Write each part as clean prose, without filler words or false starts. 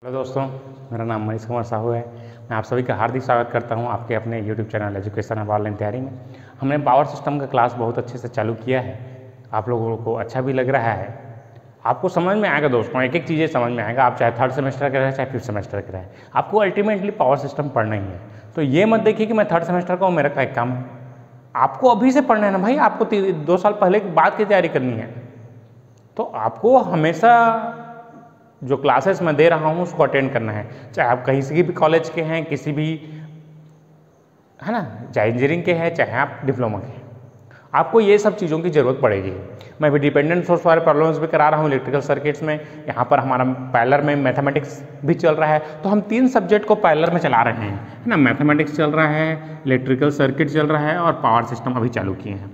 Hello दोस्तों, मेरा नाम मनीष कुमार साहू है। मैं आप सभी का हार्दिक स्वागत करता हूं आपके अपने YouTube channel education hub online तैयारी में। हमने पावर सिस्टम का क्लास बहुत अच्छे से चालू किया है। आप लोगों को अच्छा भी लग रहा है। आपको समझ में आएगा दोस्तों, एक एक चीज़ें समझ में आएगा। आप चाहे थर्ड सेमेस्टर के रहें चाहे फिफ्थ सेमेस्टर के रहें, आपको अल्टीमेटली पावर सिस्टम पढ़ना ही है। तो ये मत देखिए कि मैं थर्ड सेमेस्टर का हूँ, मेरा क्या काम है। आपको अभी से पढ़ना है ना भाई, आपको 2 साल पहले की बात की तैयारी करनी है। तो आपको हमेशा जो क्लासेस मैं दे रहा हूँ उसको अटेंड करना है, चाहे आप कहीं से भी कॉलेज के हैं, किसी भी, है ना, चाहे इंजीनियरिंग के हैं चाहे आप डिप्लोमा के हैं, आपको ये सब चीज़ों की ज़रूरत पड़ेगी। मैं भी डिपेंडेंट सोर्स वाले प्रॉब्लम्स भी करा रहा हूँ इलेक्ट्रिकल सर्किट्स में। यहाँ पर हमारा पैरेलल में मैथमेटिक्स भी चल रहा है, तो हम 3 सब्जेक्ट को पैरेलल में चला रहे हैं, है ना। मैथमेटिक्स चल रहा है, इलेक्ट्रिकल सर्किट चल रहा है और पावर सिस्टम अभी चालू किए हैं।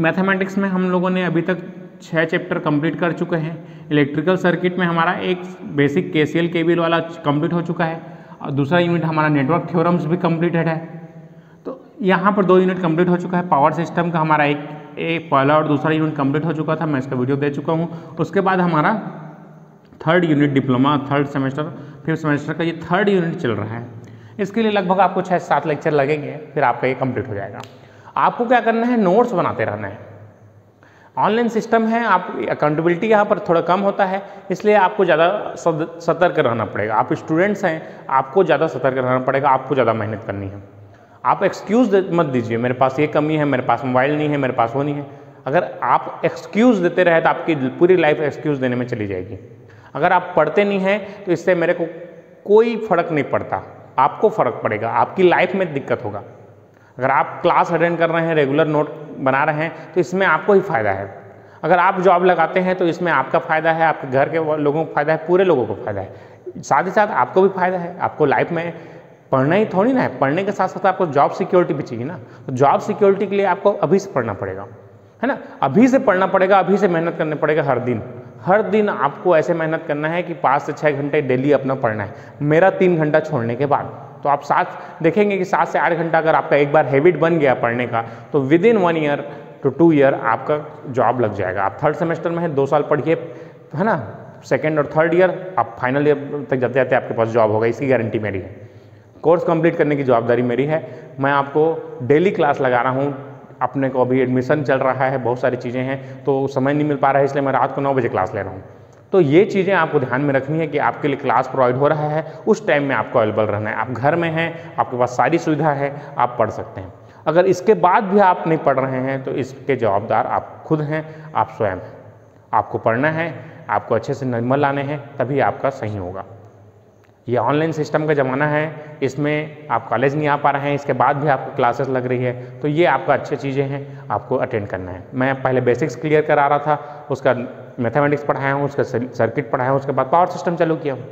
मैथमेटिक्स में हम लोगों ने अभी तक 6 चैप्टर कंप्लीट कर चुके हैं। इलेक्ट्रिकल सर्किट में हमारा एक बेसिक केसीएल केवीएल वाला कंप्लीट हो चुका है और दूसरा यूनिट हमारा नेटवर्क थ्योरम्स भी कंप्लीटेड है। तो यहाँ पर 2 यूनिट कंप्लीट हो चुका है। पावर सिस्टम का हमारा एक पहला और दूसरा यूनिट कंप्लीट हो चुका था, मैं इसका वीडियो दे चुका हूँ। उसके बाद हमारा third unit diploma, third semester, fifth semester का ये थर्ड यूनिट चल रहा है। इसके लिए लगभग आपको 6-7 लेक्चर लगेंगे, फिर आपका ये कंप्लीट हो जाएगा। आपको क्या करना है, नोट्स बनाते रहना है। ऑनलाइन सिस्टम है, आप अकाउंटेबिलिटी यहाँ पर थोड़ा कम होता है, इसलिए आपको ज़्यादा सतर्क रहना पड़ेगा। आप स्टूडेंट्स हैं, आपको ज़्यादा सतर्क रहना पड़ेगा, आपको ज़्यादा मेहनत करनी है। आप एक्सक्यूज़ मत दीजिए, मेरे पास ये कमी है, मेरे पास मोबाइल नहीं है, मेरे पास वो नहीं है। अगर आप एक्सक्यूज़ देते रहे तो आपकी पूरी लाइफ एक्सक्यूज़ देने में चली जाएगी। अगर आप पढ़ते नहीं हैं तो इससे मेरे को कोई फ़र्क नहीं पड़ता, आपको फ़र्क पड़ेगा, आपकी लाइफ में दिक्कत होगा। अगर आप क्लास अटेंड कर रहे हैं, रेगुलर नोट बना रहे हैं, तो इसमें आपको ही फ़ायदा है। अगर आप जॉब लगाते हैं तो इसमें आपका फ़ायदा है, आपके घर के लोगों को फ़ायदा है, पूरे लोगों को फ़ायदा है। साथ ही साथ आपको भी फ़ायदा है। आपको लाइफ में पढ़ना ही थोड़ी ना है, पढ़ने के साथ साथ आपको जॉब सिक्योरिटी भी चाहिए ना। तो जॉब सिक्योरिटी के लिए आपको अभी से पढ़ना पड़ेगा, है ना। अभी से पढ़ना पड़ेगा, अभी से मेहनत करनी पड़ेगा। हर दिन आपको ऐसे मेहनत करना है कि 5 से 6 घंटे डेली अपना पढ़ना है। मेरा 3 घंटा छोड़ने के बाद तो आप 7 देखेंगे कि 7 से 8 घंटा अगर आपका एक बार हैबिट बन गया पढ़ने का, तो विदिन 1 ईयर टू 2 ईयर आपका जॉब लग जाएगा। आप थर्ड सेमेस्टर में हैं, 2 साल पढ़िए, है ना। सेकेंड और थर्ड ईयर आप फाइनल ईयर तक जाते जाते आपके पास जॉब होगा, इसकी गारंटी मेरी है। कोर्स कंप्लीट करने की जवाबदारी मेरी है। मैं आपको डेली क्लास लगा रहा हूँ। अपने को अभी एडमिशन चल रहा है, बहुत सारी चीज़ें हैं, तो समय नहीं मिल पा रहा है, इसलिए मैं रात को 9 बजे क्लास ले रहा हूँ। तो ये चीज़ें आपको ध्यान में रखनी है कि आपके लिए क्लास प्रोवाइड हो रहा है, उस टाइम में आपको अवेलेबल रहना है। आप घर में हैं, आपके पास सारी सुविधा है, आप पढ़ सकते हैं। अगर इसके बाद भी आप नहीं पढ़ रहे हैं तो इसके जवाबदार आप खुद हैं, आप स्वयं हैं। आपको पढ़ना है, आपको अच्छे से नंबर लाने हैं, तभी आपका सही होगा। ये ऑनलाइन सिस्टम का ज़माना है, इसमें आप कॉलेज नहीं आ पा रहे हैं, इसके बाद भी आपको क्लासेस लग रही है, तो ये आपका अच्छी चीज़ें हैं, आपको अटेंड करना है। मैं पहले बेसिक्स क्लियर करा रहा था, उसका मैथमेटिक्स पढ़ाया हूँ, उसका सर्किट पढ़ाया हूँ, उसके बाद पावर सिस्टम चालू किया हूँ।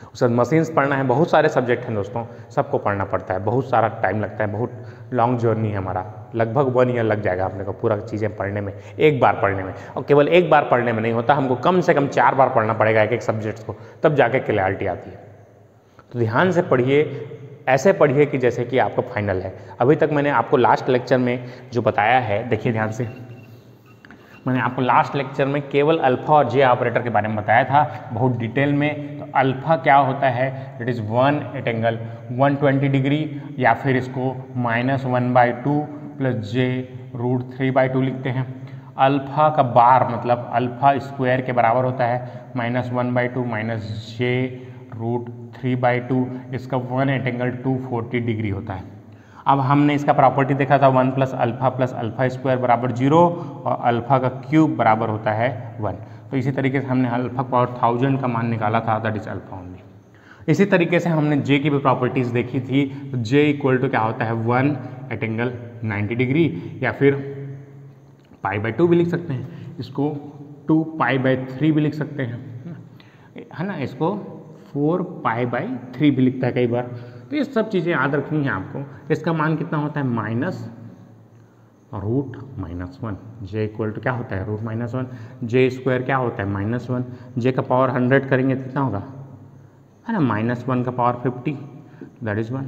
उसके बाद मशीन्स पढ़ना है। बहुत सारे सब्जेक्ट हैं दोस्तों, सबको पढ़ना पड़ता है, बहुत सारा टाइम लगता है, बहुत लॉन्ग जर्नी है हमारा। लगभग 1 ईयर लग जाएगा अपने को पूरा चीज़ें पढ़ने में, एक बार पढ़ने में। और केवल एक बार पढ़ने में नहीं होता, हमको कम से कम 4 बार पढ़ना पड़ेगा एक सब्जेक्ट को, तब जाके क्लैरिटी आती है। तो ध्यान से पढ़िए, ऐसे पढ़िए कि जैसे कि आपका फाइनल है। अभी तक मैंने आपको लास्ट लेक्चर में जो बताया है, देखिए ध्यान से, मैंने आपको लास्ट लेक्चर में केवल अल्फ़ा और जे ऑपरेटर के बारे में बताया था बहुत डिटेल में। तो अल्फ़ा क्या होता है, it is 1 at angle 120 degree, या फिर इसको -1/2 प्लस j√3/2 लिखते हैं। अल्फ़ा का बार मतलब अल्फ़ा स्क्वायर के बराबर होता है -1/2 -j√3/2, इसका 1 एट एंगल 240 डिग्री होता है। अब हमने इसका प्रॉपर्टी देखा था 1 + अल्फ़ा स्क्वायर बराबर 0 और अल्फ़ा का क्यूब बराबर होता है 1। तो इसी तरीके से हमने अल्फ़ा पावर 1000 का मान निकाला था, दैट इज़ अल्फ़ा ओनली। इसी तरीके से हमने जे की भी प्रॉपर्टीज़ देखी थी। तो जे इक्वल टू क्या होता है, 1 एट एंगल 90 डिग्री, या फिर π/2 भी लिख सकते हैं, इसको 2π/3 भी लिख सकते हैं, है ना। इसको 4π/3 भी लिखता है कई बार। तो ये सब चीज़ें याद रखनी है आपको। इसका मान कितना होता है, -√-1। जे इक्वल टू क्या होता है, √-1। जे स्क्वायर क्या होता है, -1। जे का पावर 100 करेंगे तो कितना होगा, है ना, -1 का पावर 50, दैट इज़ 1।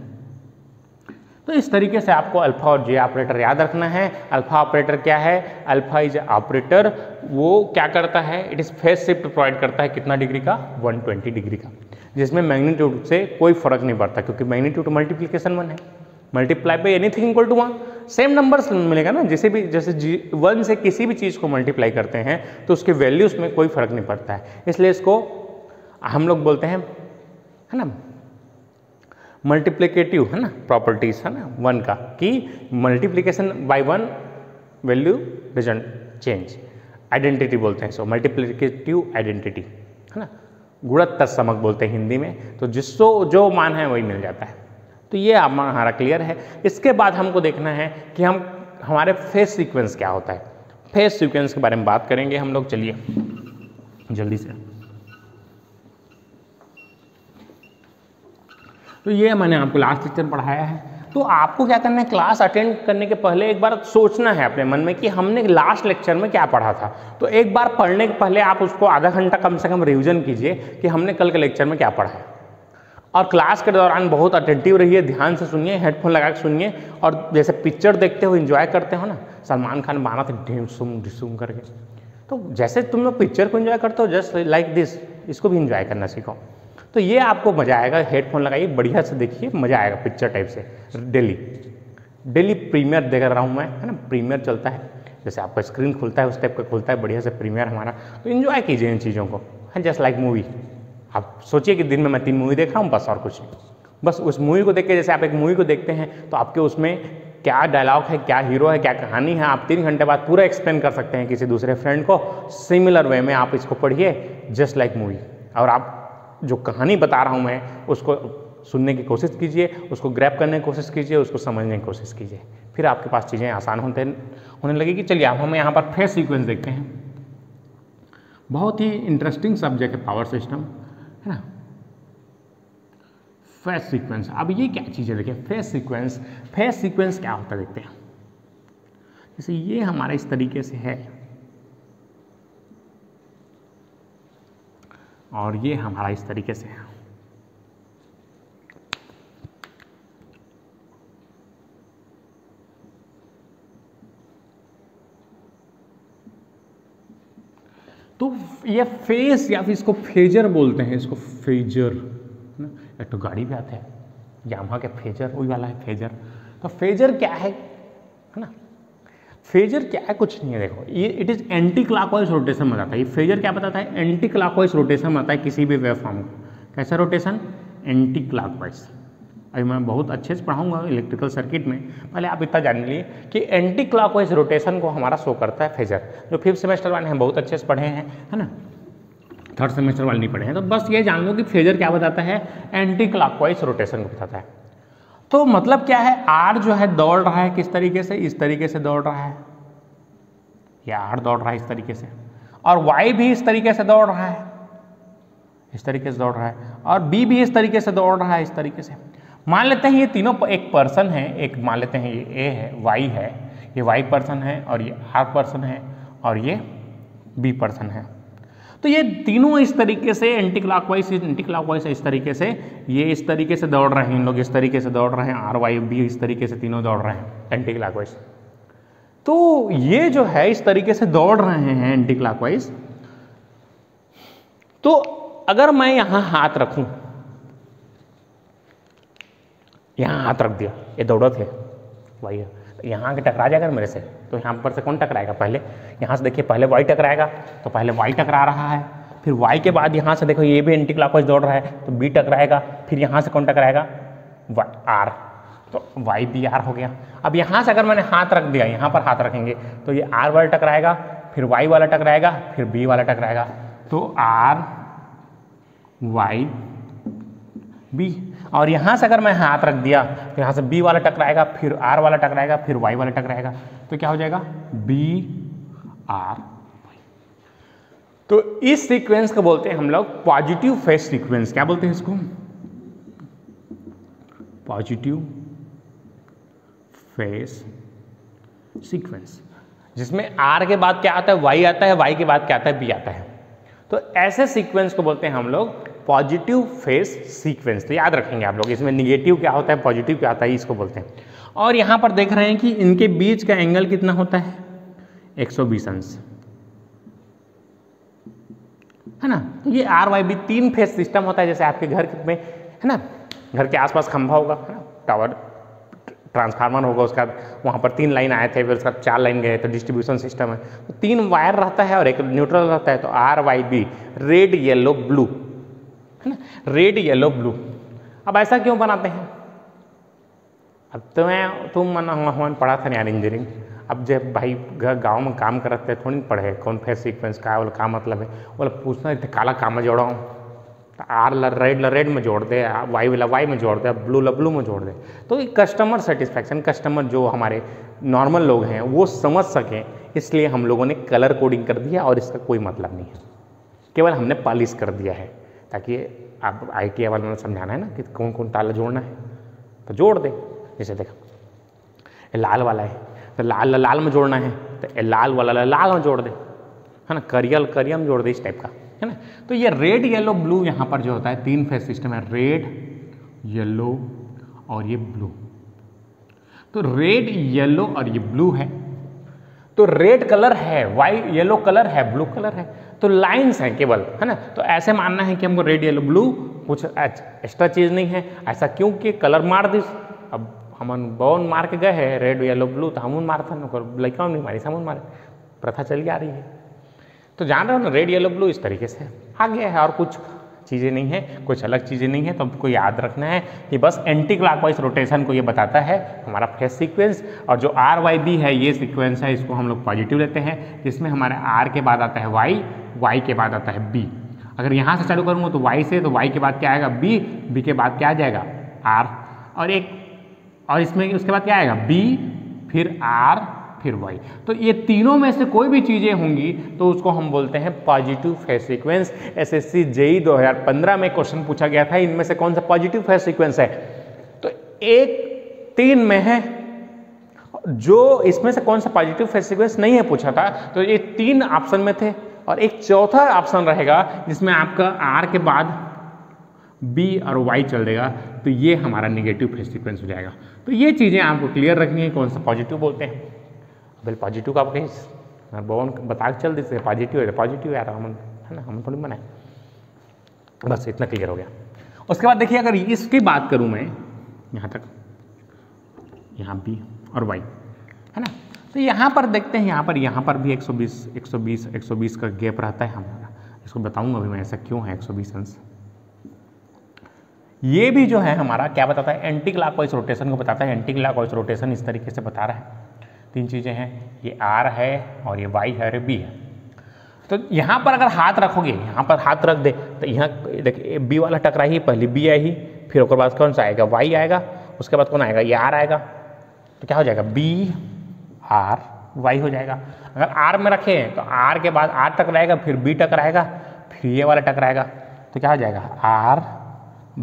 तो तो इस तरीके से आपको अल्फा और जे ऑपरेटर याद रखना है। अल्फा ऑपरेटर क्या है? अल्फा इज ऑपरेटर, वो क्या करता है? It is phase shift provide करता है कितना डिग्री का? 120 डिग्री का, जिसमें मैग्नीट्यूड से कोई फर्क नहीं पड़ता, क्योंकि मैग्नीट्यूड मल्टीप्लीकेशन 1 है, multiply by anything equal to 1, same numbers मिलेगा ना। जैसे 1 से किसी भी चीज़ को मल्टीप्लाई करते हैं तो उसके वैल्यूज में कोई फर्क नहीं पड़ता है, इसलिए इसको हम लोग बोलते हैं, है ना, मल्टीप्लिकेटिव, है ना, प्रॉपर्टीज, है ना, 1 का, कि multiplication bye 1 value doesn't change, identity बोलते हैं इसको, मल्टीप्लिकेटिव आइडेंटिटी, है ना, गुणत तत्समक बोलते हैं हिंदी में। तो जिसको जो मान है वही मिल जाता है। तो ये हमारा क्लियर है। इसके बाद हमको देखना है कि हमारे फेज सीक्वेंस क्या होता है। फेज सीक्वेंस के बारे में बात करेंगे हम लोग, चलिए जल्दी से। तो ये मैंने आपको लास्ट लेक्चर पढ़ाया है। तो आपको क्या करना है, क्लास अटेंड करने के पहले एक बार सोचना है अपने मन में कि हमने लास्ट लेक्चर में क्या पढ़ा था। तो एक बार पढ़ने के पहले आप उसको आधा घंटा कम से कम रिवीजन कीजिए कि हमने कल के लेक्चर में क्या पढ़ा है। और क्लास के दौरान बहुत अटेंटिव रहिए, ध्यान से सुनिए, हेडफोन लगा के सुनिए। और जैसे पिक्चर देखते हो, एंजॉय करते हो ना, सलमान खान माना था ढिसूम करके, तो जैसे तुम लोग पिक्चर को एंजॉय करते हो, जस्ट लाइक दिस, इसको भी एंजॉय करना सीखो। तो ये आपको मजा आएगा। हेडफोन लगाइए, बढ़िया से देखिए, मजा आएगा पिक्चर टाइप से। डेली प्रीमियर देख रहा हूँ मैं, है ना, प्रीमियर चलता है, जैसे आपका स्क्रीन खुलता है उस टाइप का खुलता है, बढ़िया से प्रीमियर हमारा। तो एंजॉय कीजिए इन चीज़ों को, है, जस्ट लाइक मूवी। आप सोचिए कि दिन में मैं 3 मूवी देख रहा हूँ, बस और कुछ नहीं। बस उस मूवी को देख के, जैसे आप एक मूवी को देखते हैं तो आपके उसमें क्या डायलॉग है, क्या हीरो है, क्या कहानी है, आप 3 घंटे बाद पूरा एक्सप्लेन कर सकते हैं किसी दूसरे फ्रेंड को। सिमिलर वे में आप इसको पढ़िए, जस्ट लाइक मूवी। और आप जो कहानी बता रहा हूँ मैं, उसको सुनने की कोशिश कीजिए, उसको ग्रैब करने की कोशिश कीजिए, उसको समझने की कोशिश कीजिए, फिर आपके पास चीज़ें आसान होने लगेगी। चलिए अब हम यहाँ पर फेज सीक्वेंस देखते हैं। बहुत ही इंटरेस्टिंग सब्जेक्ट है पावर सिस्टम, है ना। फेज सीक्वेंस, अब ये क्या चीज़ है, देखिए फेज सीक्वेंस क्या होता है देखते हैं। जैसे ये हमारा इस तरीके से है और ये हमारा इस तरीके से है। तो ये फेज या फिर इसको फेजर बोलते हैं, इसको फेजर, है ना। एक तो गाड़ी भी आता है यामाहा के फेजर, वही वाला है फेजर। तो फेजर क्या है ना, फेजर क्या है, कुछ नहीं है। देखो ये it is anti clockwise rotation में आता है। ये फेजर क्या बताता है, एंटी क्लॉकवाइज रोटेशन में आता है किसी भी वेवफॉर्म को। कैसा रोटेशन, एंटी क्लॉकवाइज। अभी मैं बहुत अच्छे से पढ़ाऊंगा इलेक्ट्रिकल सर्किट में, पहले आप इतना जान लीजिए कि एंटी क्लॉकवाइज रोटेशन को हमारा शो करता है फेजर। जो 5th सेमेस्टर वाले हैं बहुत अच्छे से पढ़े हैं, है ना, 3rd सेमेस्टर वाले नहीं पढ़े हैं। तो बस ये जान लो कि फेजर क्या बताता है, एंटी क्लॉकवाइज रोटेशन को बताता है। तो मतलब क्या है, आर जो है दौड़ रहा है किस तरीके से, इस तरीके से दौड़ रहा है, या आर दौड़ रहा है इस तरीके से, और वाई भी इस तरीके से दौड़ रहा है, इस तरीके से दौड़ रहा है, और बी भी इस तरीके से दौड़ रहा है, इस तरीके से। मान लेते हैं ये तीनों एक पर्सन है, एक मान लेते हैं ये ए है, वाई है, ये वाई पर्सन है, और ये आर पर्सन है, और ये बी पर्सन है। तो ये तीनों इस तरीके से एंटी क्लॉकवाइज इस तरीके से, ये इस तरीके से दौड़ रहे हैं, इन लोग इस तरीके से दौड़ रहे हैं, आर वाई बी इस तरीके से तीनों दौड़ रहे हैं एंटी क्लॉकवाइज। तो ये जो है इस तरीके से दौड़ रहे हैं एंटी क्लॉकवाइज। तो अगर मैं यहां हाथ रखूं, यहां हाथ रख दिया, ये दौड़े थे वाई, यहाँ आके टकरा जाएगा मेरे से, तो यहाँ पर से कौन टकराएगा, पहले यहाँ से देखिए, पहले वाई टकराएगा, तो पहले वाई टकरा रहा है, फिर वाई के बाद यहाँ से देखो ये भी एंटी क्लॉकवाइज दौड़ रहा है, तो बी टकराएगा, फिर यहाँ से कौन टकराएगा, आर, तो वाई बी आर हो गया। अब यहाँ से अगर मैंने हाथ रख दिया, यहाँ पर हाथ रखेंगे तो ये आर वाला टकराएगा, फिर वाई वाला टकराएगा, फिर बी वाला टकराएगा, तो आर वाई बी। और यहाँ से अगर मैं हाथ रख दिया तो यहाँ से बी वाला टकराएगा, फिर आर वाला टकराएगा, फिर वाई वाला टकराएगा, तो क्या हो जाएगा, बी आर वाई। तो इस सीक्वेंस को बोलते हैं हम लोग पॉजिटिव फेज सीक्वेंस। क्या बोलते हैं इसको, पॉजिटिव फेज सीक्वेंस, जिसमें आर के बाद क्या आता है, वाई आता है, वाई के बाद क्या आता है, बी आता है। तो ऐसे सीक्वेंस को बोलते हैं हम लोग पॉजिटिव फेज सीक्वेंस। तो याद रखेंगे आप लोग, इसमें निगेटिव क्या होता है, पॉजिटिव क्या होता है, इसको बोलते हैं। और यहाँ पर देख रहे हैं कि इनके बीच का एंगल कितना होता है, 120 अंश, है ना। तो ये RYB 3 फेज सिस्टम होता है। जैसे आपके घर में, है ना, घर के आसपास खंभा होगा, है ना, टावर ट्रांसफार्मर होगा, उसका वहाँ पर 3 लाइन आए थे, फिर उसका 4 लाइन गए, तो डिस्ट्रीब्यूशन सिस्टम है। तो 3 वायर रहता है और एक न्यूट्रल रहता है। तो RYB रेड येलो ब्लू, है ना, रेड येलो ब्लू। अब ऐसा क्यों बनाते हैं? अब तुम पढ़ा था यार इंजीनियरिंग। अब जब भाई गांव में काम करते थोड़ी पढ़े कौन फेज सीक्वेंस का बोला का मतलब है, बोला पूछना काला काम में जोड़ा हूँ, आर रेड में जोड़ दे, वाई वाला वाई में जोड़ दे, ब्लू में जोड़ दे। तो ये कस्टमर सेटिस्फैक्शन, कस्टमर जो हमारे नॉर्मल लोग हैं वो समझ सकें, इसलिए हम लोगों ने कलर कोडिंग कर दिया और इसका कोई मतलब नहीं है, केवल हमने पॉलिश कर दिया है, ताकि आप ITI वालों ने समझाना है ना कि कौन कौन ताला जोड़ना है तो जोड़ दे। जैसे देखो लाल वाला है तो लाल में जोड़ना है तो लाल वाला लाल में जोड़ दे, है ना, करियम जोड़ दे, इस टाइप का, है ना। तो ये रेड येलो ब्लू यहाँ पर जो होता है 3 फेज सिस्टम है, रेड येलो और ये ब्लू। तो रेड येलो और ये ब्लू है, तो रेड कलर है, येलो कलर है, ब्लू कलर है, तो लाइंस हैं केवल, है ना। तो ऐसे मानना है कि हमको रेड येलो ब्लू, कुछ एक्स्ट्रा चीज नहीं है। ऐसा क्यों कि कलर मार दी, अब हम बॉन मार के गए हैं रेड येलो ब्लू, तो हम मारता लड़का नहीं मारी, हम मारे, प्रथा चली आ रही है। तो जान रहे हो ना, रेड येलो ब्लू इस तरीके से आ गया है, और कुछ चीज़ें नहीं है, कुछ अलग चीज़ें नहीं है। तो आपको याद रखना है कि बस एंटी क्लॉकवाइज रोटेशन को ये बताता है हमारा फेज सीक्वेंस। और जो RYB है ये सीक्वेंस है, इसको हम लोग पॉजिटिव लेते हैं, जिसमें हमारे R के बाद आता है Y के बाद आता है B। अगर यहाँ से चालू करूँगा तो Y से, तो Y के बाद क्या आएगा B के बाद क्या आ जाएगा R, और इसमें उसके बाद क्या आएगा B, फिर R, फिर Y। तो ये तीनों में से कोई भी चीज़ें होंगी तो उसको हम बोलते हैं positive phase sequence. SSC JEE 2015 में क्वेश्चन पूछा गया था, इनमें से कौन सा पॉजिटिव फेज सीक्वेंस है, तो एक 3 में है, जो इसमें से कौन सा पॉजिटिव फेज सीक्वेंस नहीं है पूछा था। तो ये 3 ऑप्शन में थे, और एक चौथा ऑप्शन रहेगा जिसमें आपका R के बाद B और Y चल देगा, तो ये हमारा नेगेटिव फेज सीक्वेंस हो जाएगा। तो ये चीज़ें आपको क्लियर रखनी है, कौन सा पॉजिटिव बोलते हैं। बिल पॉजिटिव का आप कहीं बोन बता के चल देते पॉजिटिव है, पॉजिटिव यार हम, है ना, हम थोड़ी बनाए। बस इतना क्लियर हो गया। उसके बाद देखिए, अगर इसकी बात करूं मैं यहाँ तक, यहाँ B और Y, है ना, तो यहाँ पर देखते हैं, यहाँ पर भी 120 का गैप रहता है हमारा। इसको बताऊंगा अभी मैं ऐसा क्यों है 120 अंश। ये भी जो है हमारा क्या बताता है, एंटी क्लॉकवाइज रोटेशन को बताता है। एंटी क्लॉकवाइज रोटेशन इस तरीके से बता रहा है, 3 चीज़ें हैं, ये R है और ये Y है और ये B है। तो यहाँ पर अगर हाथ रखोगे, यहाँ पर हाथ रख दे तो यहाँ देखिए B वाला टकरा ही, पहले B आई, फिर उसके बाद कौन सा आएगा Y आएगा, उसके बाद कौन आएगा, ये R आएगा। तो क्या हो जाएगा B R Y हो जाएगा। अगर R में रखें तो R के बाद R टकराएगा, फिर B टकराएगा, फिर ये वाला टकराएगा, तो क्या हो जाएगा R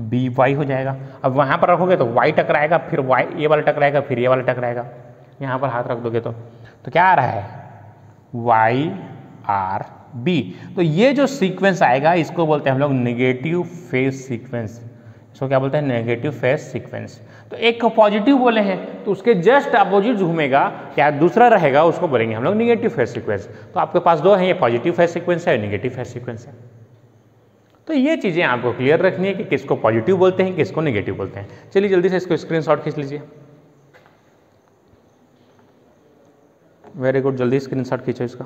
B Y हो जाएगा। अब वहाँ पर रखोगे तो Y टकराएगा, फिर Y ये वाला टकराएगा, फिर ये वाला टकराएगा। यहाँ पर हाथ रख दोगे तो क्या आ रहा है Y R B। तो ये जो सीक्वेंस आएगा इसको बोलते हैं हम लोग नेगेटिव फेज सीक्वेंस। इसको क्या बोलते हैं, नेगेटिव फेज सीक्वेंस। तो एक को पॉजिटिव बोले हैं तो उसके जस्ट अपोजिट घूमेगा, क्या दूसरा रहेगा, उसको बोलेंगे हम लोग नेगेटिव फेज सीक्वेंस। तो आपके पास 2 हैं, ये पॉजिटिव फेज सीक्वेंस है, नेगेटिव फेज सीक्वेंस है। तो ये चीज़ें आपको क्लियर रखनी है कि किसको पॉजिटिव बोलते हैं, किसको नेगेटिव बोलते हैं। चलिए जल्दी से इसको स्क्रीनशॉट खींच लीजिए। वेरी गुड, जल्दी स्क्रीनशॉट खींचो इसका।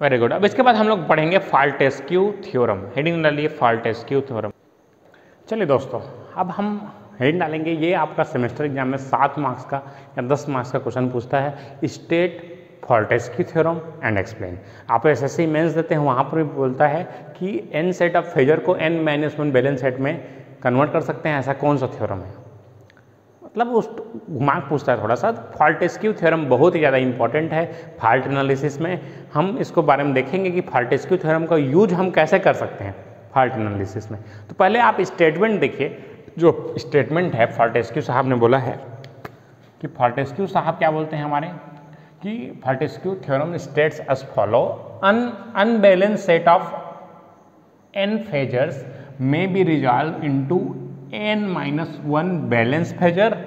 Very good. अब इसके बाद हम लोग पढ़ेंगे फाल्टेस्क्यू थ्योरम। हेडिंग डालिए फाल्टेस्क्यू थ्योरम। चलिए दोस्तों, अब हम हेडिंग डालेंगे, ये आपका सेमेस्टर एग्जाम में 7 मार्क्स का या 10 मार्क्स का क्वेश्चन पूछता है, स्टेट फाल्टेस्क्यू थ्योरम एंड एक्सप्लेन। आप SSC मेंस देते हैं, वहाँ पर भी बोलता है कि n सेट ऑफ फेजर को n-1 बैलेंस सेट में कन्वर्ट कर सकते हैं, ऐसा कौन सा थ्योरम है, मतलब उस मार्क पूछता है थोड़ा सा। फाल्टेस्क्यू थ्योरम बहुत ही ज़्यादा इंपॉर्टेंट है फाल्ट एनालिसिस में। हम इसको बारे में देखेंगे कि फाल्टेस्क्यू थ्योरम का यूज हम कैसे कर सकते हैं फाल्ट एनालिसिस में। तो पहले आप स्टेटमेंट देखिए, जो स्टेटमेंट है फाल्टेस्क्यू साहब ने बोला है कि फाल्टेस्क्यू साहब क्या बोलते हैं हमारे, कि Fortescue theorem states as follow, unbalanced set of n phasors may be resolved into n-1 balanced phasor,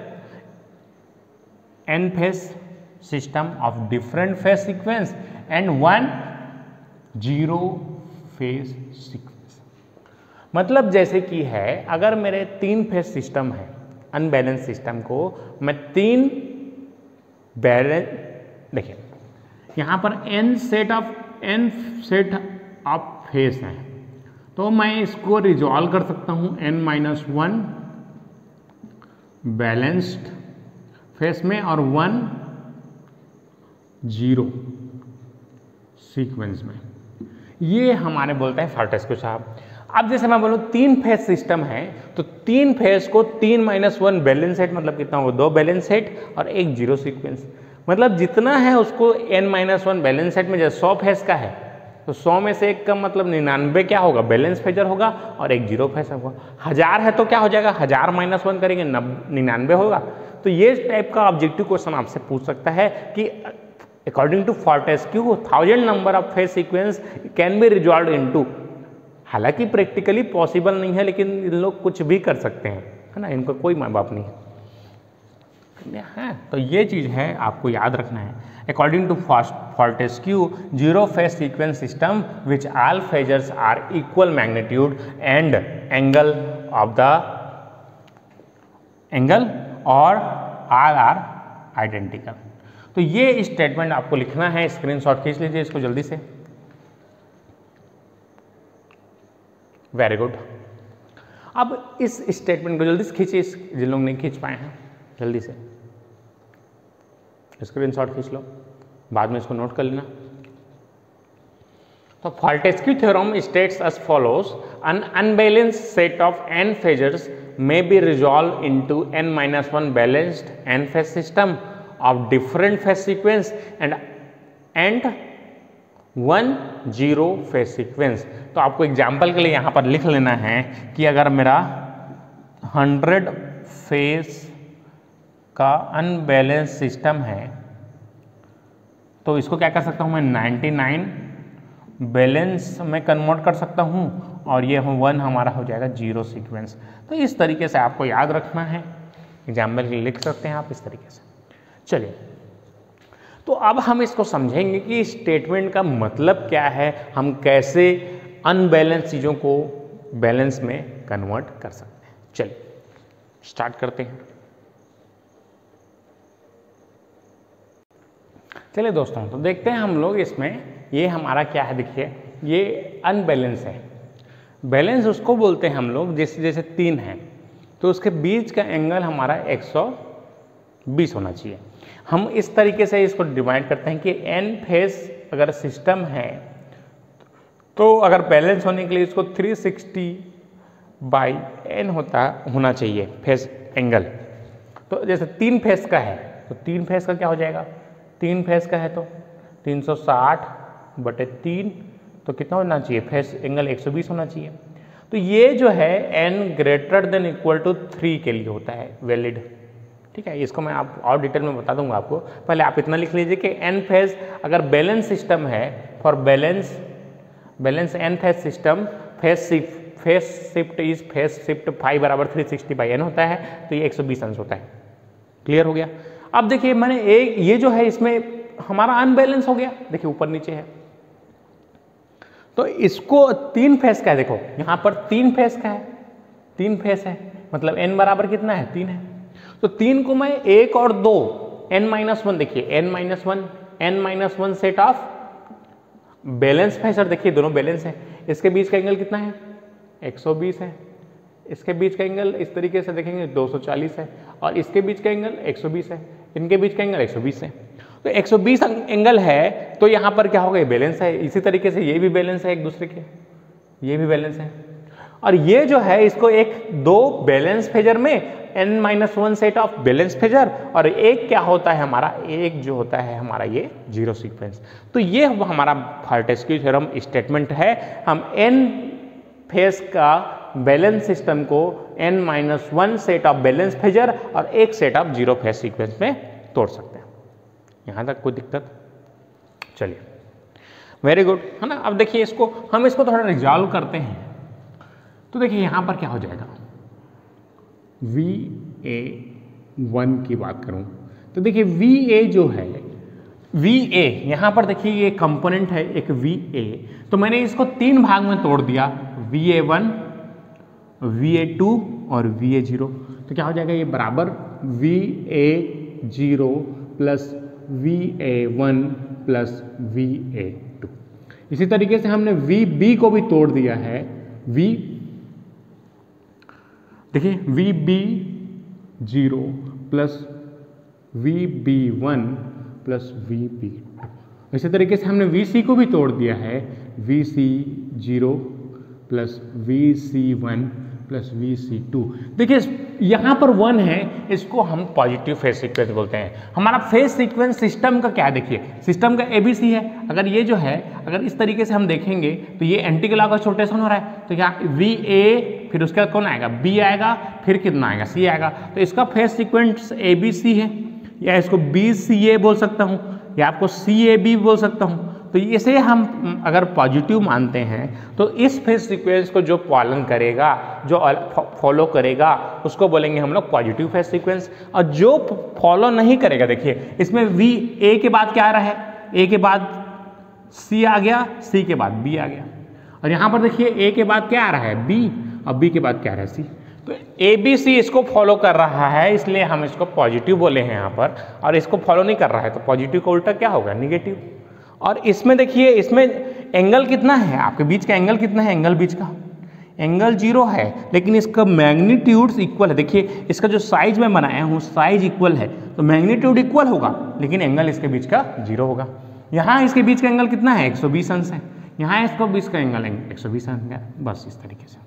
n phase system of different phase sequence and one zero phase sequence. मतलब जैसे कि है, अगर मेरे 3 फेज सिस्टम है, unbalance system को मैं 3 balance, देखिए यहाँ पर n सेट ऑफ फेज हैं, तो मैं इसको रिजॉल्व कर सकता हूँ n-1 बैलेंस्ड फेज में और 1 जीरो सीक्वेंस में। ये हमारे बोलते हैं फॉर्टेस्क्यू साहब। अब जैसे मैं बोलूँ 3 फेज सिस्टम है, तो 3 फेज को 3-1 बैलेंस सेट, मतलब कितना होगा 2 बैलेंस सेट और 1 जीरो सीक्वेंस। मतलब जितना है उसको n-1 बैलेंस सेट में, जैसे 100 फेज का है तो 100 में से 1 का मतलब 99 क्या होगा, बैलेंस फेजर होगा और 1 जीरो फेज होगा। 1000 है तो क्या हो जाएगा, 1000-1 करेंगे 99 होगा। तो ये टाइप का ऑब्जेक्टिव क्वेश्चन आपसे पूछ सकता है कि according to Fortescue 1000 number of phase sequence can be resolve into. हालांकि प्रैक्टिकली पॉसिबल नहीं है, लेकिन इन लोग कुछ भी कर सकते हैं, है ना, इनका कोई माँ बाप नहीं है। तो ये चीज़ है, आपको याद रखना है। According to Fortescue zero phase sequence system which all phasors are equal magnitude and angle of the angle और आर आइडेंटिकल। तो ये स्टेटमेंट आपको लिखना है, स्क्रीनशॉट खींच लीजिए इसको जल्दी से। Very good. अब इस स्टेटमेंट को जल्दी से खींचिए, जिन लोग नहीं खींच पाए हैं जल्दी से स्क्रीनशॉट खींच लो, बाद में इसको नोट कर लेना। तो Fortescue theorem states as follows, an unbalanced set of n phasors may be resolved into n-1 balanced n phase system of different phase sequence and 1 zero phase sequence. तो आपको एग्जाम्पल के लिए यहाँ पर लिख लेना है कि अगर मेरा 100 फेज का अनबैलेंस सिस्टम है तो इसको क्या कर सकता हूँ मैं 99 बैलेंस में कन्वर्ट कर सकता हूँ और ये 1 हमारा हो जाएगा जीरो सीक्वेंस। तो इस तरीके से आपको याद रखना है, एग्जाम्पल के लिए लिख सकते हैं आप इस तरीके से। चलिए, तो अब हम इसको समझेंगे कि स्टेटमेंट का मतलब क्या है, हम कैसे अनबैलेंस चीज़ों को बैलेंस में कन्वर्ट कर सकते हैं। चलिए स्टार्ट करते हैं। चलिए दोस्तों, तो देखते हैं हम लोग इसमें, ये हमारा क्या है, देखिए ये अनबैलेंस है। बैलेंस उसको बोलते हैं हम लोग जैसे जैसे 3 है तो उसके बीच का एंगल हमारा 120 होना चाहिए। हम इस तरीके से इसको डिवाइड करते हैं कि n फेज अगर सिस्टम है तो अगर बैलेंस होने के लिए इसको 360/n होना चाहिए फेज एंगल। तो जैसे 3 फेज का है तो 3 फेज का क्या हो जाएगा, 3 फेज का है तो 360/3 तो कितना होना चाहिए, फेज एंगल 120 होना चाहिए। तो ये जो है n greater than equal to 3 के लिए होता है वैलिड। ठीक है, इसको मैं आप और डिटेल में बता दूंगा आपको। पहले आप इतना लिख लीजिए कि n फेज अगर बैलेंस सिस्टम है, for balance n phase system phase shift is phase shift phi बराबर 360/n होता है, तो ये 120 अंश होता है। क्लियर हो गया। अब देखिए मैंने ये जो है इसमें हमारा अनबैलेंस हो गया, देखिए ऊपर नीचे है, तो इसको 3 फेज का है, देखो यहाँ पर 3 फेज का है, 3 फेज है मतलब n बराबर कितना है, 3 है। तो 3 को मैं 1 और 2 n-1, देखिए n-1 set of balance phasor, देखिए दोनों बैलेंस है। इसके बीच का एंगल कितना है, 120 है। इसके बीच का एंगल इस तरीके से देखेंगे 240 है और इसके बीच का एंगल 120 है, इनके बीच का एंगल 120 है। तो 120 एंगल है तो यहाँ पर क्या होगा, ये बैलेंस है। इसी तरीके से ये भी बैलेंस है एक दूसरे के, ये भी बैलेंस है। और ये जो है इसको दो बैलेंस फेजर में n-1 set of balance phasor और एक क्या होता है हमारा, एक जो होता है हमारा ये जीरो सीक्वेंस। तो ये हमारा फॉर्टेस्क्यू थ्योरम स्टेटमेंट है। हम n फेज का बैलेंस सिस्टम को n-1 set of balance phasor और एक set of zero phase sequence में तोड़ सकते हैं। यहाँ तक कोई दिक्कत? चलिए वेरी गुड, है ना। अब देखिए इसको हम इसको थोड़ा रिजॉल्व करते हैं, तो देखिए यहाँ पर क्या हो जाएगा, VA1 की बात करूँ तो देखिए VA जो है, VA यहाँ पर देखिए ये कंपोनेंट है एक VA, तो मैंने इसको 3 भाग में तोड़ दिया, VA1, VA2 और VA0। तो क्या हो जाएगा, ये बराबर VA0 plus VA1 plus VA2। इसी तरीके से हमने VB को भी तोड़ दिया है, देखिए VB0 plus VB1 plus VB2। इसी तरीके से हमने VC को भी तोड़ दिया है, VC0 plus VC1 plus VC2। देखिए यहाँ पर 1 है, इसको हम पॉजिटिव फेज सीक्वेंस बोलते हैं। हमारा फेज सीक्वेंस सिस्टम का क्या है, देखिए सिस्टम का ABC है। अगर ये जो है, अगर इस तरीके से हम देखेंगे तो ये एंटीक्लॉकवाइज रोटेशन हो रहा है, तो क्या VA, फिर उसके बाद कौन आएगा, B आएगा, फिर कितना आएगा, C आएगा। तो इसका फेज सीक्वेंस ABC है, या इसको BCA बोल सकता हूँ, या आपको CAB बोल सकता हूँ। तो इसे हम अगर पॉजिटिव मानते हैं तो इस फेज सीक्वेंस को जो पालन करेगा, जो फॉलो करेगा, उसको बोलेंगे हम लोग पॉजिटिव फेज सीक्वेंस। और जो फॉलो नहीं करेगा, देखिए इसमें VA के बाद क्या आ रहा है, A के बाद C आ गया, C के बाद B आ गया, और यहाँ पर देखिए A के बाद क्या आ रहा है, B, और B के बाद क्या आ रहा है, C। तो ABC इसको फॉलो कर रहा है, इसलिए हम इसको पॉजिटिव बोले हैं यहाँ पर, और इसको फॉलो नहीं कर रहा है तो पॉजिटिव का उल्टा क्या होगा, निगेटिव। और इसमें देखिए, इसमें एंगल कितना है, आपके बीच का एंगल कितना है, एंगल बीच का एंगल 0 है, लेकिन इसका मैग्नीट्यूड्स इक्वल है। देखिए इसका जो साइज मैं बनाया हूँ, साइज इक्वल है, तो मैग्नीट्यूड इक्वल होगा, लेकिन एंगल इसके बीच का 0 होगा। यहाँ इसके बीच का एंगल कितना है, 120 अंश है, यहाँ इसको बीच का एंगल 120 अंश है। बस इस तरीके से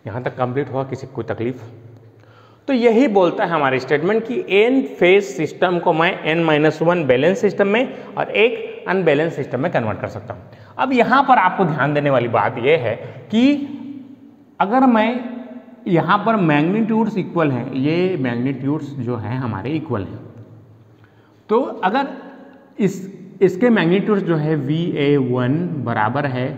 यहाँ तक कंप्लीट हुआ, किसी को कोई तकलीफ? तो यही बोलता है हमारे स्टेटमेंट कि n फेज सिस्टम को मैं n-1 बैलेंस सिस्टम में और एक अनबैलेंस सिस्टम में कन्वर्ट कर सकता हूँ। अब यहाँ पर आपको ध्यान देने वाली बात यह है कि अगर मैं यहाँ पर मैग्नीट्यूड्स इक्वल हैं, ये मैग्नीट्यूड्स जो हैं हमारे इक्वल हैं, तो अगर इसके मैग्नीट्यूड्स जो है VA1 बराबर है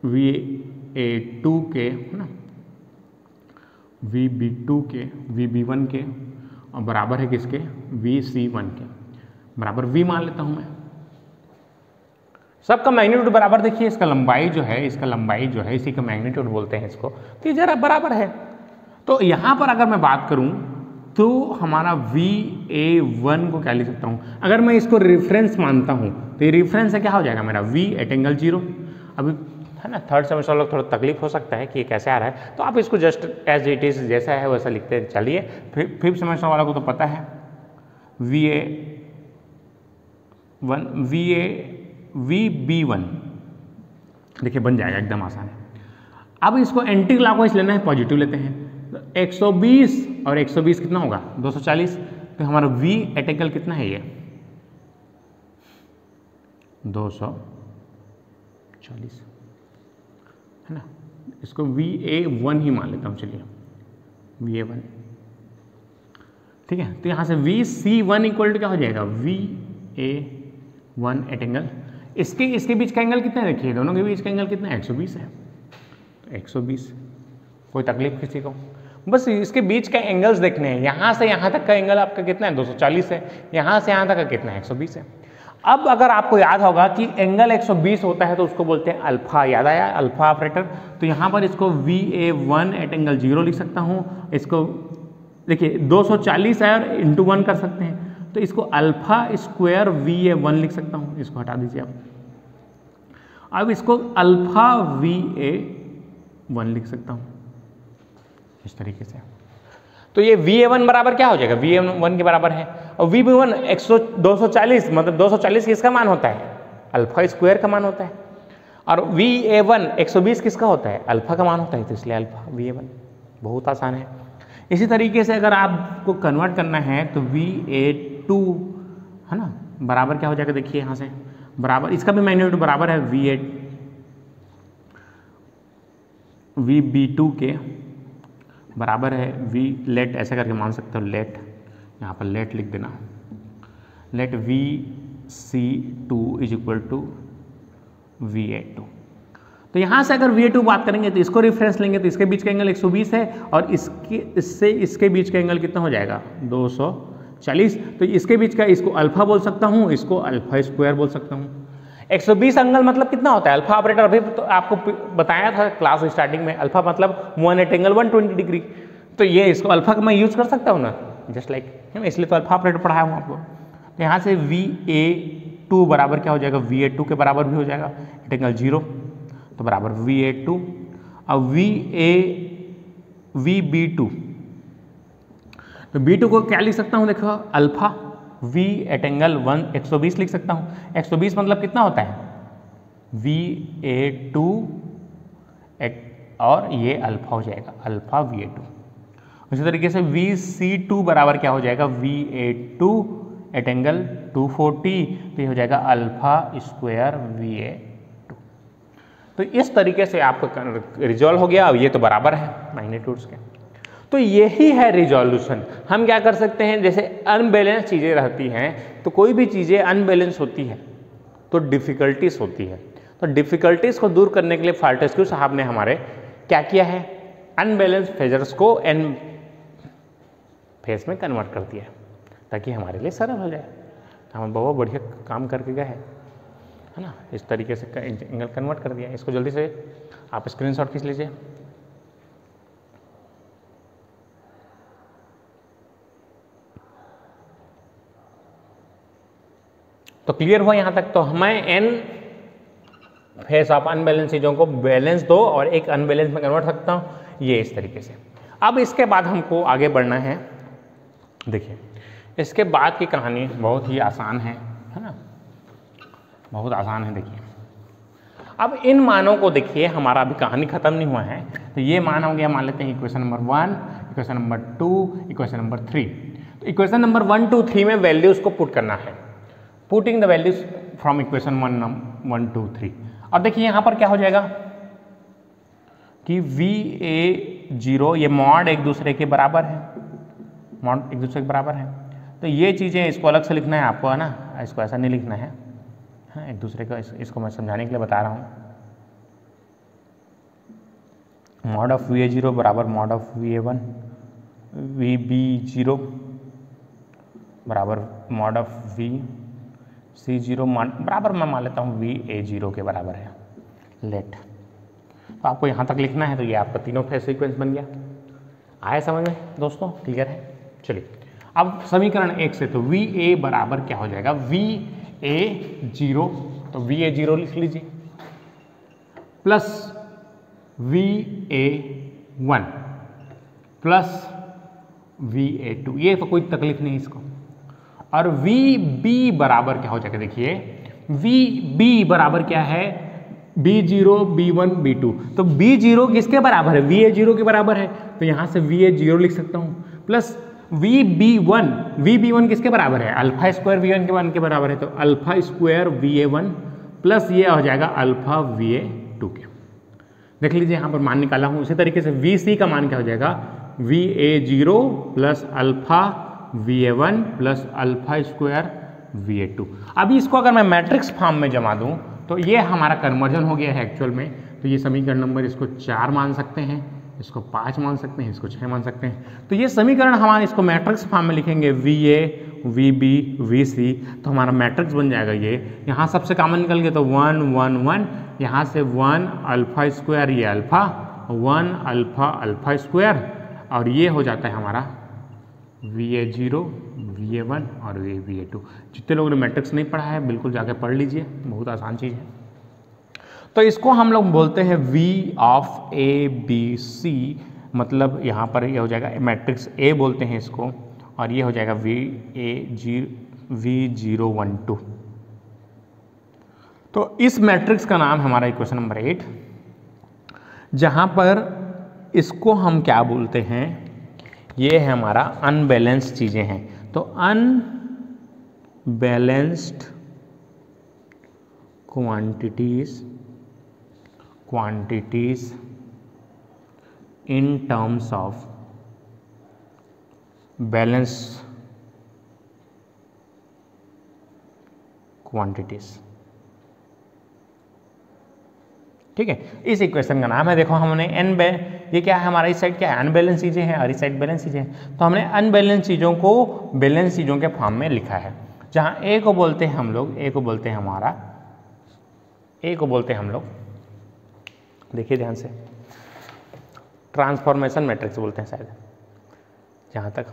VA2 के, है ना, VB2 के, VB1 के, और बराबर है किसके, VC1 के, बराबर V मान लेता हूं मैं। सबका मैग्नीट्यूड बराबर, देखिए इसका लंबाई जो है, इसका लंबाई जो है, इसी का मैग्नीट्यूड बोलते हैं इसको, तो ये जरा बराबर है। तो यहाँ पर अगर मैं बात करूँ तो हमारा VA1 को क्या लिख सकता हूँ, अगर मैं इसको रेफरेंस मानता हूँ तो ये रेफरेंस है, क्या हो जाएगा मेरा V एट एंगल 0। अभी है ना, थर्ड सेमेस्टर लोग थोड़ा तकलीफ हो सकता है कि ये कैसे आ रहा है, तो आप इसको जस्ट एज इट इज जैसा है वैसा लिखते चलिए। फिफ्थ सेमेस्टर वालों को तो पता है VB1 देखिए बन जाएगा, एकदम आसान है। अब इसको एंटी क्लॉकवाइज लेना है, पॉजिटिव लेते हैं, तो 120 और 120 कितना होगा, 240। तो हमारा V एट एंगल कितना है, ये 240 है ना। इसको VA1 ही मान लेता हूँ, चलिए VA1, ठीक है। तो यहाँ से VC1 इक्वल टू क्या हो जाएगा, VA1 एट एंगल, इसके बीच का एंगल कितना है, देखिए दोनों के बीच का एंगल कितना है, 120 है। तो 120, कोई तकलीफ किसी को? बस इसके बीच का एंगल्स देखने हैं। यहाँ से यहाँ तक का एंगल आपका कितना है, 240 है, यहाँ से यहाँ तक का कितना है, 120 है। अब अगर आपको याद होगा कि एंगल 120 होता है तो उसको बोलते हैं अल्फा, याद आया, अल्फा ऑपरेटर। तो यहाँ पर इसको VA1 एट एंगल 0 लिख सकता हूँ। इसको देखिए 240 है और इंटू 1 कर सकते हैं, तो इसको अल्फा स्क्वायर VA1 लिख सकता हूँ। इसको हटा दीजिए आप। अब इसको अल्फा VA1 लिख सकता हूँ इस तरीके से। तो ये VA1 बराबर क्या हो जाएगा, VA1 के बराबर है, और VB1 240, मतलब 240 किसका मान होता है, अल्फा स्क्वायर का मान होता है, और VA1 120 किसका होता है, अल्फा का मान होता है, तो इसलिए अल्फा VA1। बहुत आसान है। इसी तरीके से अगर आपको कन्वर्ट करना है तो VA2 है ना, बराबर क्या हो जाएगा, देखिए यहाँ से बराबर, इसका भी मैग्नीट्यूड बराबर है VB2 के, बराबर है V ऐसे करके मान सकते हो, लेट यहाँ पर लेट लिख देना, late VA2 C2 is equal to VA2। तो यहाँ से अगर VA2 बात करेंगे तो इसको रेफरेंस लेंगे तो इसके बीच का एंगल 120 है और इसके बीच का एंगल कितना हो जाएगा 240। तो इसके बीच का इसको अल्फा बोल सकता हूँ, इसको अल्फा स्क्वायर बोल सकता हूँ। 120 एंगल मतलब कितना होता है अल्फा ऑपरेटर, अभी तो आपको बताया था क्लास स्टार्टिंग में, अल्फा मतलब 180 एंगल 120 डिग्री। तो ये इसको अल्फा का मैं यूज कर सकता हूँ ना, जस्ट लाइक, इसलिए तो अल्फा ऑपरेटर पढ़ाया हूँ आपको। तो यहाँ से VA2 बराबर क्या हो जाएगा, VA2 के बराबर भी हो जाएगा, एट एंगल 0, तो बराबर VA2। अब VB2, तो B2 को क्या लिख सकता हूँ, देखो अल्फा, V एट एंगल 120 लिख सकता हूँ। 120 मतलब कितना होता है VA2 और ये अल्फा हो जाएगा अल्फा VA2। उसी तरीके से VC2 बराबर क्या हो जाएगा, VA2 एट एंगल 240, तो ये हो जाएगा अल्फा स्क्वायर VA2। तो इस तरीके से आपका रिजॉल्व हो गया। अब ये तो बराबर है मैग्नीट्यूड्स के। तो यही है रिजॉल्यूशन। हम क्या कर सकते हैं, जैसे अनबैलेंस चीज़ें रहती हैं, तो कोई भी चीज़ें अनबैलेंस होती है तो डिफ़िकल्टीज होती है। तो डिफ़िकल्टीज को दूर करने के लिए फाल्टेस्क्यू साहब ने हमारे क्या किया है, अनबैलेंस फेजर्स को एन फेज में कन्वर्ट कर दिया ताकि हमारे लिए सरल हो जाए। हम बहुत बढ़िया काम करके गए हैं, है ना। इस तरीके से एंगल कन्वर्ट कर दिया। इसको जल्दी से आप स्क्रीनशॉट खींच लीजिए। तो क्लियर हुआ यहाँ तक। तो हमें एन फेस ऑफ अनबैलेंस चीज़ों को बैलेंस दो और एक अनबैलेंस में कन्वर्ट सकता हूँ, ये इस तरीके से। अब इसके बाद हमको आगे बढ़ना है। देखिए इसके बाद की कहानी बहुत ही आसान है ना, बहुत आसान है। देखिए अब इन मानों को देखिए, हमारा अभी कहानी खत्म नहीं हुआ है। तो ये मान हो गया, मान लेते हैं equation number 1, equation number 2, equation number 3। तो इक्वेशन नंबर 1, 2, 3 में वैल्यूज को पुट करना है, putting the values from equation 1, 2, 3। अब देखिए यहाँ पर क्या हो जाएगा कि VA0 ये मॉड एक दूसरे के बराबर है, मॉड एक दूसरे के बराबर है। तो ये चीज़ें इसको अलग से लिखना है आपको, है ना, इसको ऐसा नहीं लिखना है। हाँ, एक दूसरे का इसको मैं समझाने के लिए बता रहा हूँ। मॉड ऑफ VA0 बराबर मॉड ऑफ VA1, VB0 बराबर मॉड ऑफ VC0 बराबर मैं मान लेता हूँ VA0 के बराबर है। लेट, तो आपको यहाँ तक लिखना है। तो ये आपका तीनों फेज सीक्वेंस बन गया। आया समझ में दोस्तों, क्लियर है। चलिए अब समीकरण 1 से, तो VA बराबर क्या हो जाएगा, VA0, तो VA0 लिख लीजिए प्लस VA1 प्लस VA2, ये तो कोई तकलीफ नहीं इसको। और VB बराबर क्या हो जाएगा, देखिए VB बराबर क्या है, B0, B1, B2। तो B0 किसके बराबर है, VA0 के बराबर है। तो यहाँ से VA0 लिख सकता हूँ प्लस VB1 किसके बराबर है, अल्फा स्क्वायर V1 के बराबर है। तो अल्फा स्क्वायर VA1 प्लस ये हो जाएगा अल्फा VA2 के। देख लीजिए यहाँ पर मान निकाला हूँ। उसी तरीके से VC का मान क्या हो जाएगा, VA0 plus alpha VA1 plus alpha square VA2। अभी इसको अगर मैं मैट्रिक्स फॉर्म में जमा दूँ तो ये हमारा कन्वर्जन हो गया है एक्चुअल में। तो ये समीकरण नंबर इसको 4 मान सकते हैं, इसको 5 मान सकते हैं, इसको 6 मान सकते हैं। तो ये समीकरण हमारे इसको मैट्रिक्स फॉर्म में लिखेंगे, VA, VB, VC, तो हमारा मैट्रिक्स बन जाएगा ये। यहाँ सबसे कॉमन निकल गया तो 1, 1, 1, यहाँ से 1 अल्फा स्क्वायर, ये अल्फा, 1 अल्फा अल्फा स्क्वायर, और ये हो जाता है हमारा VA0, VA1 और VA2। जितने लोगों ने मैट्रिक्स नहीं पढ़ा है बिल्कुल जाके पढ़ लीजिए, बहुत आसान चीज़ है। तो इसको हम लोग बोलते हैं V ऑफ ABC, मतलब यहाँ पर ये हो जाएगा मैट्रिक्स A बोलते हैं इसको, और ये हो जाएगा V012। तो इस मैट्रिक्स का नाम हमारा इक्वेशन नंबर 8, जहाँ पर इसको हम क्या बोलते हैं, ये है हमारा अनबैलेंस्ड चीज़ें हैं। तो unbalanced quantities in terms of balance quantities. ठीक है, इस इक्वेशन का नाम है, देखो हमने ये क्या है हमारा, इस साइड क्या है अनबैलेंस चीजें हैं और इस साइड बैलेंस चीजें हैं, तो हमने अनबैलेंस चीजों को बैलेंस चीजों के फॉर्म में लिखा है, जहां ए को बोलते हैं हम लोग, ए को बोलते हैं हम लोग, देखिए ध्यान से, ट्रांसफॉर्मेशन मैट्रिक्स बोलते हैं शायद, जहां तक,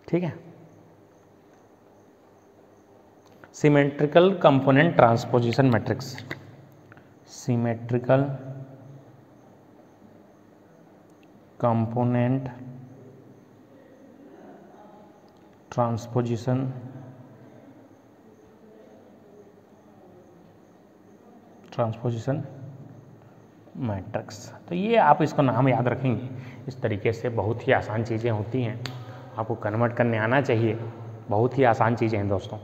ठीक है, symmetrical component transposition matrix, symmetrical component transposition matrix. तो ये आप इसका नाम याद रखेंगे, इस तरीके से बहुत ही आसान चीज़ें होती हैं, आपको कन्वर्ट करने आना चाहिए, बहुत ही आसान चीज़ें हैं दोस्तों।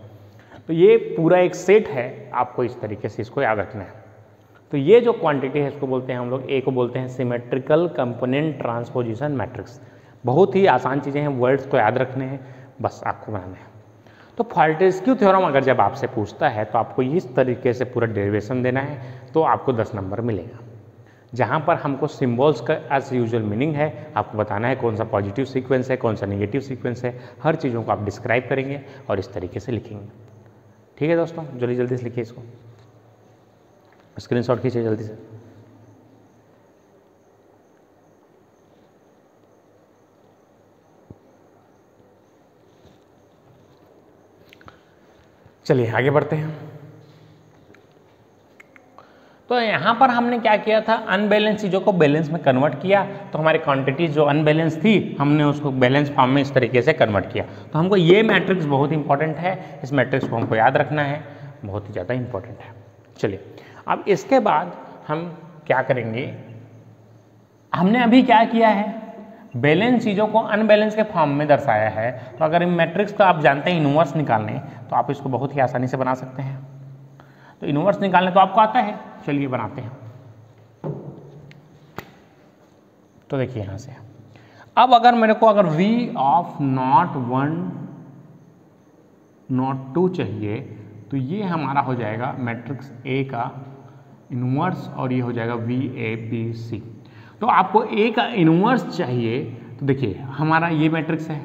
तो ये पूरा एक सेट है, आपको इस तरीके से इसको याद रखना है। तो ये जो क्वांटिटी है इसको बोलते हैं हम लोग, ए को बोलते हैं सिमेट्रिकल कंपोनेंट ट्रांसपोजिशन मैट्रिक्स। बहुत ही आसान चीज़ें हैं, वर्ड्स को याद रखने हैं, बस आपको बनाना है। तो फॉल्टेस्क्यू थ्योरम अगर जब आपसे पूछता है तो आपको इस तरीके से पूरा डेरिवेशन देना है, तो आपको 10 नंबर मिलेगा। जहाँ पर हमको सिम्बॉल्स का एज यूजुअल मीनिंग है, आपको बताना है कौन सा पॉजिटिव सीक्वेंस है, कौन सा नेगेटिव सीक्वेंस है, हर चीज़ों को आप डिस्क्राइब करेंगे और इस तरीके से लिखेंगे। ठीक है दोस्तों, जल्दी जल्दी से लिखिए इसको, स्क्रीनशॉट खींचिए जल्दी से। चलिए आगे बढ़ते हैं। तो यहाँ पर हमने क्या किया था, अनबैलेंस चीज़ों को बैलेंस में कन्वर्ट किया, तो हमारी क्वांटिटीज जो अनबैलेंस थी हमने उसको बैलेंस फॉर्म में इस तरीके से कन्वर्ट किया। तो हमको ये मैट्रिक्स बहुत इंपॉर्टेंट है, इस मैट्रिक्स को हमको याद रखना है, बहुत ही ज़्यादा इंपॉर्टेंट है। चलिए अब इसके बाद हम क्या करेंगे, हमने अभी क्या किया है, बैलेंस चीज़ों को अनबैलेंस के फॉर्म में दर्शाया है। तो अगर इन मैट्रिक्स को आप जानते हैं इनवर्स निकालने, तो आप इसको बहुत ही आसानी से बना सकते हैं। तो इनवर्स निकालने तो आपको आता है, चलिए बनाते हैं। तो देखिए यहां से, अब अगर मेरे को अगर v ऑफ नॉट 1 नॉट 2 चाहिए, तो ये हमारा हो जाएगा मैट्रिक्स A का इनवर्स और ये हो जाएगा VABC। तो आपको A का इनवर्स चाहिए, तो देखिए हमारा ये मैट्रिक्स है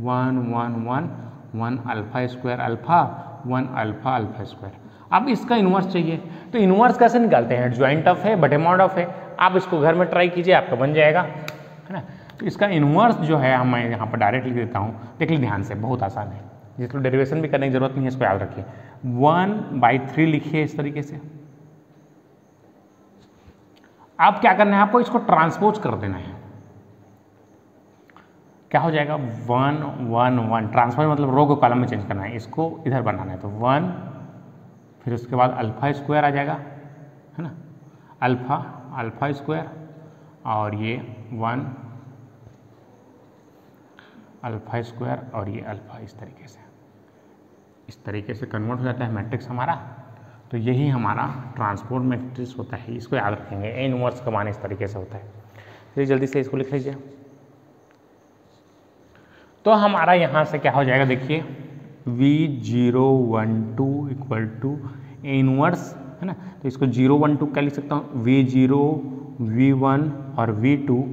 1 1 1 1 alpha square alpha 1 alpha alpha square. अब इसका इनवर्स चाहिए, तो इनवर्स कैसे निकालते हैं, ज्वाइंट ऑफ है बटे मॉड ऑफ है, आप इसको घर में ट्राई कीजिए, आपका बन जाएगा, है ना। तो इसका इनवर्स जो है मैं यहाँ पर डायरेक्ट लिख देता हूँ, देख लीजिए ध्यान से, बहुत आसान है, जिसको डेरिवेशन भी करने की जरूरत नहीं है, इसको याद रखिए। 1/3 लिखिए इस तरीके से। अब क्या करना है आपको, इसको ट्रांसपोज कर देना है, क्या हो जाएगा 1 1 1, ट्रांसपोज मतलब रो को कॉलम में चेंज करना है, इसको इधर बनाना है, तो 1, फिर उसके बाद अल्फा स्क्वायर आ जाएगा, है ना, अल्फा स्क्वायर और ये 1 अल्फा स्क्वायर और ये अल्फा, इस तरीके से कन्वर्ट हो जाता है मैट्रिक्स हमारा। तो यही हमारा ट्रांसपोर्ट मैट्रिक्स होता है, इसको याद रखेंगे, ए इनवर्स का मान इस तरीके से होता है। चलिए जल्दी से इसको लिख लीजिए। तो हमारा यहाँ से क्या हो जाएगा, देखिए V012 equal to A inverse, है ना, तो इसको 0 1 2 क्या लिख सकता हूँ, V0 V1 और V2,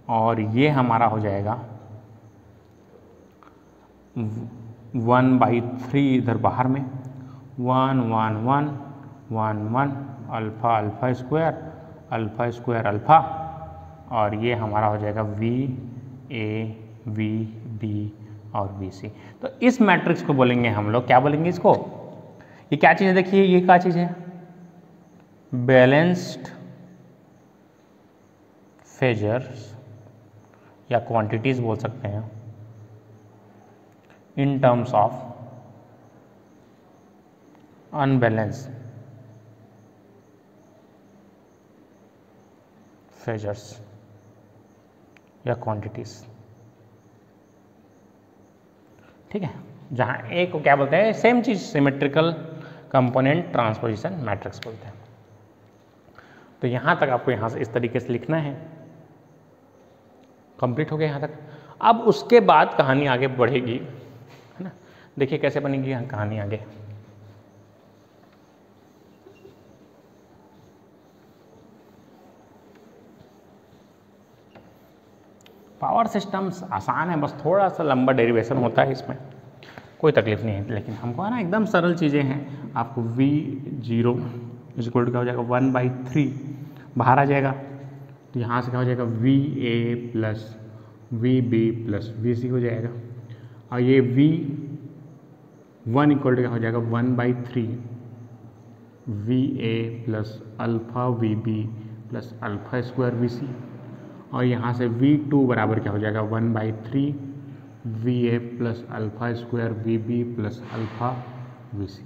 और ये हमारा हो जाएगा 1/3 इधर बाहर में 1 1 1 1 1 अल्फा स्क्वायर अल्फा, और ये हमारा हो जाएगा VA VB और VC। तो इस मैट्रिक्स को बोलेंगे हम लोग, क्या बोलेंगे इसको, ये क्या चीज़ है, देखिए ये क्या चीज़ है, बैलेंस्ड फेजर्स या क्वांटिटीज बोल सकते हैं in terms of unbalance phasors या क्वांटिटीज। ठीक है, जहाँ ए को क्या बोलते हैं, सेम चीज सिमेट्रिकल कंपोनेंट ट्रांसपोजिशन मैट्रिक्स बोलते हैं। तो यहाँ तक आपको यहाँ से इस तरीके से लिखना है, कंप्लीट हो गया यहाँ तक। अब उसके बाद कहानी आगे बढ़ेगी देखिए कैसे बनेगी कहानी आगे। पावर सिस्टम्स आसान है, बस थोड़ा सा लंबा डेरिवेशन होता है, इसमें कोई तकलीफ नहीं है, लेकिन हमको है ना एकदम सरल चीज़ें हैं। आपको V0 इक्वल टू क्या हो जाएगा 1/3 बाहर आ जाएगा, तो यहाँ से क्या हो जाएगा VA plus VB plus VC हो जाएगा, और ये V1 इक्वल टू क्या हो जाएगा 1/3 VA plus alpha VB plus alpha square VC, और यहाँ से V2 बराबर क्या हो जाएगा 1/3 VA plus alpha square VB plus alpha VC।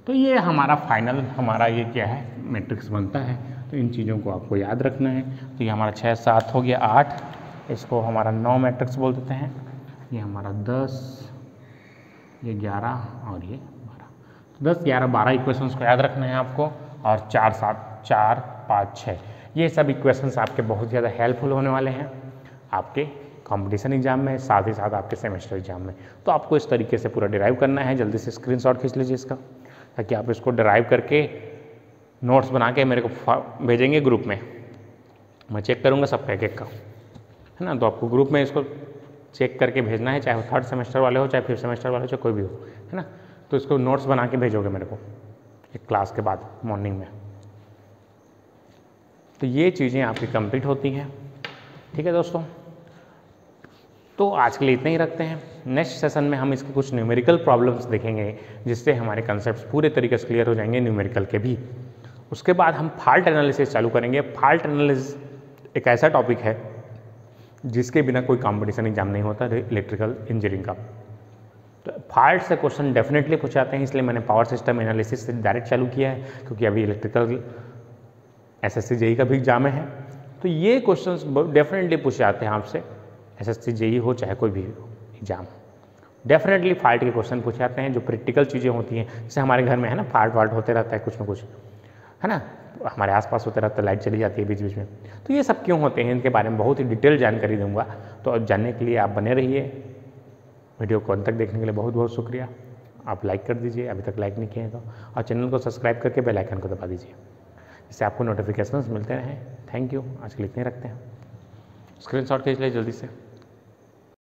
तो ये हमारा फाइनल हमारा ये क्या है मैट्रिक्स बनता है। तो इन चीज़ों को आपको याद रखना है। तो ये हमारा 6 7 हो गया 8, इसको हमारा 9 मैट्रिक्स बोल देते हैं। ये हमारा 10, ये 11 और ये 12। 10 11 12 इक्वेशंस को याद रखना है आपको, और 4 7 4 5 6 ये सब इक्वेशंस आपके बहुत ज़्यादा हेल्पफुल होने वाले हैं आपके कंपटीशन एग्जाम में, साथ ही साथ आपके सेमेस्टर एग्जाम में। तो आपको इस तरीके से पूरा डिराइव करना है। जल्दी से स्क्रीनशॉट खींच लीजिए इसका, ताकि आप इसको डिराइव करके नोट्स बना के मेरे को भेजेंगे ग्रुप में। मैं चेक करूँगा सबका एक एक का, है ना। तो आपको ग्रुप में इसको चेक करके भेजना है, चाहे वो 3rd सेमेस्टर वाले हो, चाहे 5th सेमेस्टर वाले हो, चाहे कोई भी हो, है ना। तो इसको नोट्स बना के भेजोगे मेरे को एक क्लास के बाद मॉर्निंग में। तो ये चीज़ें आपकी कंप्लीट होती हैं, ठीक है दोस्तों। तो आज के लिए इतना ही रखते हैं। नेक्स्ट सेशन में हम इसके कुछ न्यूमेरिकल प्रॉब्लम्स देखेंगे, जिससे हमारे कंसेप्ट्स पूरे तरीके से क्लियर हो जाएंगे न्यूमेरिकल के भी। उसके बाद हम फॉल्ट एनालिसिस चालू करेंगे। फॉल्ट एनालिसिस एक ऐसा टॉपिक है जिसके बिना कोई कंपटीशन एग्जाम नहीं होता इलेक्ट्रिकल इंजीनियरिंग का। तो फॉल्ट से क्वेश्चन डेफिनेटली पूछे जाते हैं, इसलिए मैंने पावर सिस्टम एनालिसिस से डायरेक्ट चालू किया है, क्योंकि अभी इलेक्ट्रिकल SSC JEE का भी एग्जाम है। तो ये क्वेश्चंस डेफिनेटली पूछे जाते हैं आपसे, SSC JEE हो चाहे कोई भी एग्जाम, डेफिनेटली फॉल्ट के क्वेश्चन पूछे जाते हैं। जो प्रैक्टिकल चीज़ें होती हैं, जैसे हमारे घर में है ना फॉल्ट वाल्ट होते रहता है कुछ ना कुछ, है ना, हमारे आसपास होते रहता है, लाइट चली जाती है बीच बीच में। तो ये सब क्यों होते हैं, इनके बारे में बहुत ही डिटेल जानकारी दूंगा। तो जानने के लिए आप बने रहिए। वीडियो को अंत तक देखने के लिए बहुत बहुत शुक्रिया। आप लाइक कर दीजिए अभी तक लाइक नहीं किए तो, और चैनल को सब्सक्राइब करके बेल आइकन को दबा दीजिए, जिससे आपको नोटिफिकेशंस मिलते रहें। Thank you. आज के लिए इतने रखते हैं। स्क्रीनशॉट खींच लीजिए जल्दी से।